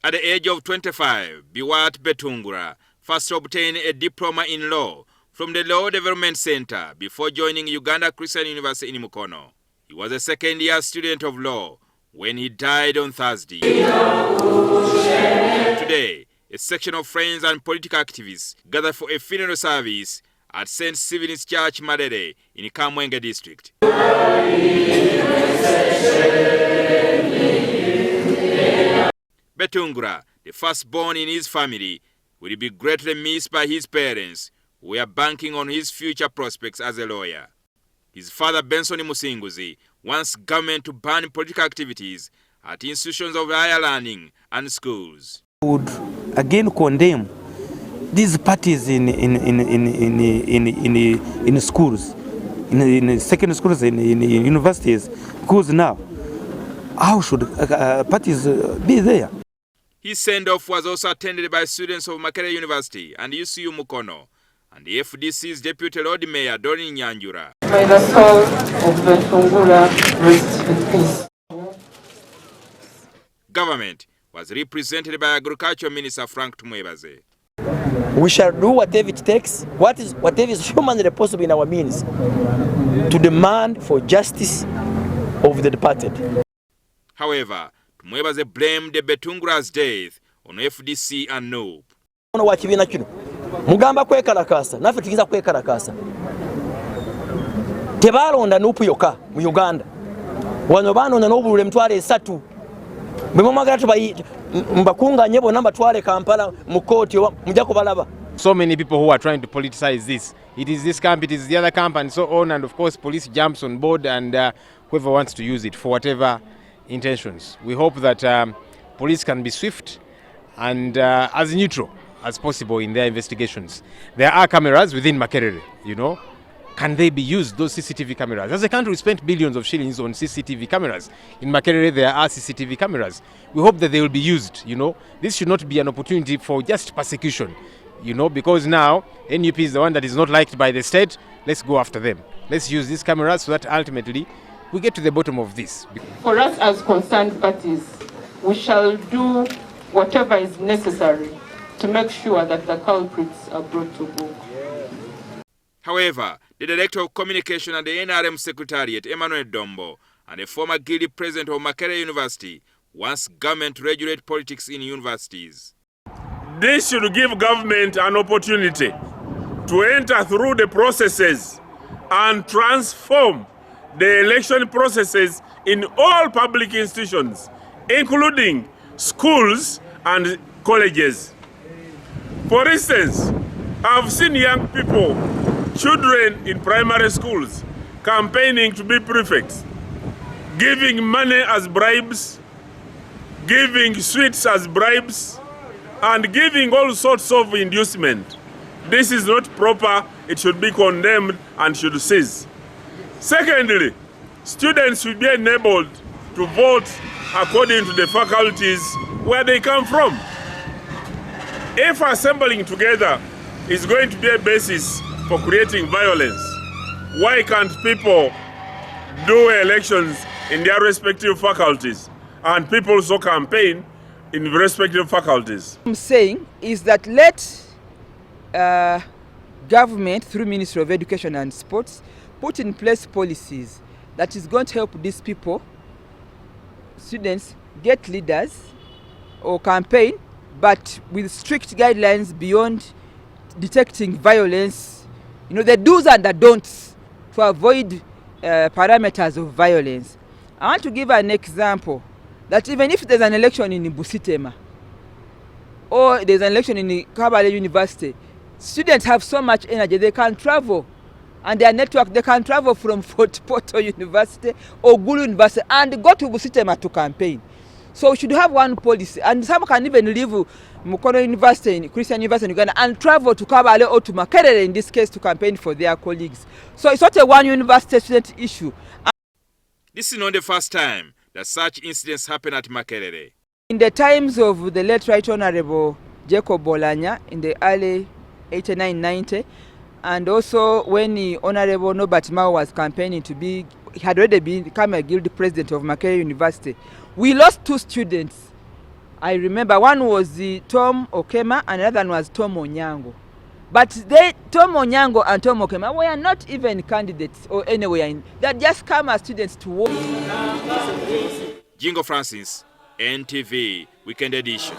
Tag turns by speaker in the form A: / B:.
A: At the age of 25, Bewatt Betungura first obtained a diploma in law from the Law Development Center before joining Uganda Christian University in Mukono. He was a second-year student of law when he died on Thursday. Today, a section of friends and political activists gathered for a funeral service at St. Stephen's Church, Malele, in Kamwenge district. Betungura, the firstborn in his family, will be greatly missed by his parents, who were banking on his future prospects as a lawyer. His father, Benson Musinguzi, wants government to ban political activities at institutions of higher learning and schools.
B: I would again condemn these parties in schools, in secondary schools, in universities, because now, how should parties be there?
A: His send-off was also attended by students of Makerere University and UCU Mukono, and the FDC's Deputy Lord Mayor, Dori Nyanjura.
C: May the soul of Betungura rest in peace.
A: Government was represented by Agriculture Minister Frank Tumwebaze.
D: We shall do whatever it takes, whatever is humanly possible in our means, to demand for justice of the departed.
A: However, Tumwebaze blamed the Betungura's death on FDC and NOB.
D: Mugamba kwekalakasa, nafe tukiza kwekalakasa. Tebalonda nupu yoka mu Uganda. Wano banonda n'obulule mtwale 3. Bemomagala tubayi mbakunga nyebo namba twale Kampala mu court mujja kubalaba.
E: So many people who are trying to politicize this. It is this camp, it is the other camp, and so on. And of course, police jumps on board, and whoever wants to use it for whatever intentions. We hope that police can be swift and as neutral as possible in their investigations. There are cameras within Makerere, you know. Can they be used, those CCTV cameras? As a country, we spent billions of shillings on CCTV cameras. In Makerere, there are CCTV cameras. We hope that they will be used, you know. This should not be an opportunity for just persecution, you know, because now NUP is the one that is not liked by the state. Let's go after them. Let's use these cameras so that ultimately we get to the bottom of this.
C: For us as concerned parties, we shall do whatever is necessary to make sure that the culprits are brought to book.
A: However, the Director of Communication at the NRM Secretariat, Emmanuel Dombo, and the former Guilty President of Makerere University wants government to regulate politics in universities.
F: This should give government an opportunity to enter through the processes and transform the election processes in all public institutions, including schools and colleges. For instance, I've seen young people, children in primary schools, campaigning to be prefects, giving money as bribes, giving sweets as bribes, and giving all sorts of inducement. This is not proper. It should be condemned and should cease. Secondly, students should be enabled to vote according to the faculties where they come from. If assembling together is going to be a basis for creating violence, why can't people do elections in their respective faculties and people also campaign in respective faculties?
G: What I'm saying is that let government, through Ministry of Education and Sports, put in place policies that is going to help these people, students, get leaders or campaign, but with strict guidelines beyond detecting violence, you know, the do's and the don'ts to avoid parameters of violence. I want to give an example that even if there's an election in Busitema or there's an election in Kamwenge University, students have so much energy, they can travel, and their network, they can travel from Fort Portal University or Gulu University and go to Busitema to campaign. So we should have one policy, and some can even leave Mukono University, Christian University in Uganda, and travel to Kamwenge or to Makerere, in this case, to campaign for their colleagues. So it's not a one university student issue.
A: This is not the first time that such incidents happen at Makerere.
G: In the times of the late Right Honorable Jacob Bolanya in the early 89-90, and also when the Honorable Norbert Mao was campaigning to be, he had already become a guild president of Makerere University, we lost 2 students I remember one was Tom Okema and another one was Tom Onyango. But Tom Onyango and Tom Okema were not even candidates or anywhere in. They just come as students to work.
A: Jingo Francis, NTV, Weekend Edition.